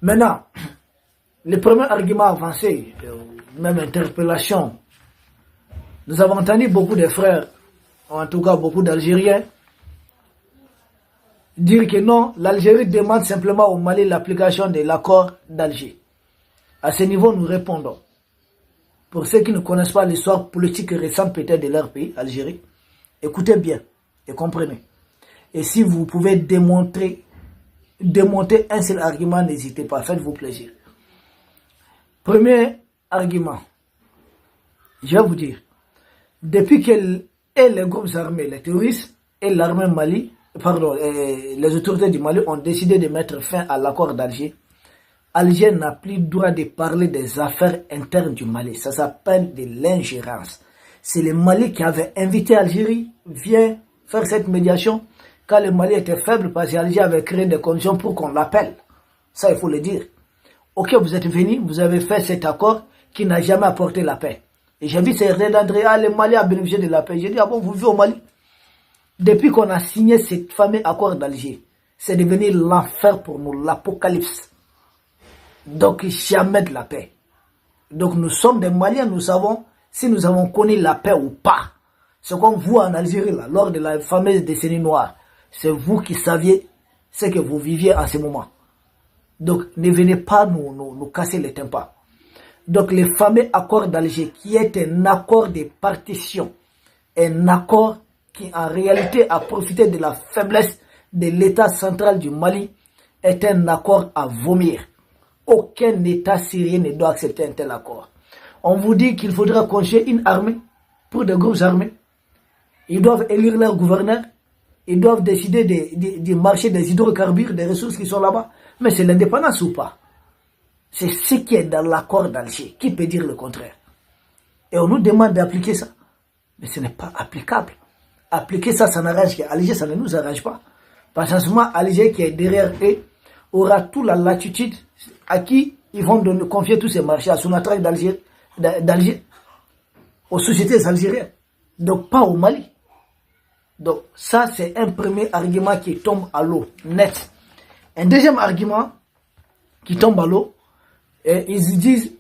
Maintenant, le premier argument avancé, même interpellation, nous avons entendu beaucoup de frères, en tout cas beaucoup d'Algériens, dire que non, l'Algérie demande simplement au Mali l'application de l'accord d'Alger. À ce niveau, nous répondons. Pour ceux qui ne connaissent pas l'histoire politique récente peut-être de leur pays, Algérie, écoutez bien et comprenez. Et si vous pouvez démonter un seul argument, n'hésitez pas, faites-vous plaisir. Premier argument, je vais vous dire, depuis que les groupes armés, les terroristes et l'armée Mali, les autorités du Mali ont décidé de mettre fin à l'accord d'Alger, Alger n'a plus droit de parler des affaires internes du Mali. Ça s'appelle de l'ingérence. C'est le Mali qui avait invité Algérie, viens faire cette médiation, quand le Mali était faible, parce qu'Alger avait créé des conditions pour qu'on l'appelle. Ça, il faut le dire. Ok, vous êtes venus, vous avez fait cet accord qui n'a jamais apporté la paix. Et j'ai vu certains d'entre eux, le Mali a bénéficié de la paix. J'ai dit, ah bon, vous vivez au Mali? Depuis qu'on a signé ce fameux accord d'Alger, c'est devenu l'enfer pour nous, l'apocalypse. Donc, jamais de la paix. Donc, nous sommes des Maliens, nous savons si nous avons connu la paix ou pas. Ce qu'on voit en Algérie, là, lors de la fameuse décennie noire, c'est vous qui saviez ce que vous viviez en ce moment. Donc, ne venez pas nous casser les tympans. Donc, le fameux accord d'Alger, qui est un accord de partition, un accord qui en réalité a profité de la faiblesse de l'État central du Mali, est un accord à vomir. Aucun État syrien ne doit accepter un tel accord. On vous dit qu'il faudra constituer une armée pour des groupes armés. Ils doivent élire leur gouverneur. Ils doivent décider du marché des hydrocarbures, des ressources qui sont là-bas. Mais c'est l'indépendance ou pas? C'est ce qui est dans l'accord d'Alger. Qui peut dire le contraire? Et on nous demande d'appliquer ça. Mais ce n'est pas applicable. Appliquer ça, ça n'arrange qu'Alger, ça ne nous arrange pas. Parce que seulement Alger qui est derrière eux aura toute la latitude à qui ils vont confier tous ces marchés, à Sonatrach d'Alger, aux sociétés algériennes. Donc pas au Mali. Donc ça c'est un premier argument qui tombe à l'eau, net. Un deuxième argument qui tombe à l'eau, ils disent,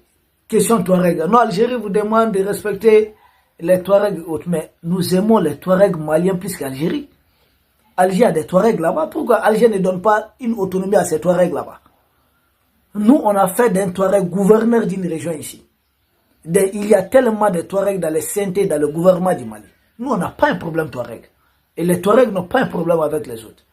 question Touareg. Non, Algérie vous demande de respecter les Touaregs autres, mais nous aimons les Touaregs maliens plus qu'Algérie. Alger a des Touaregs là-bas. Pourquoi Alger ne donne pas une autonomie à ces Touaregs là-bas? Nous, on a fait d'un Touareg gouverneur d'une région ici. Il y a tellement de Touaregs dans les CNT, dans le gouvernement du Mali. Nous, on n'a pas un problème Touareg. Et les Touaregs n'ont pas un problème avec les autres.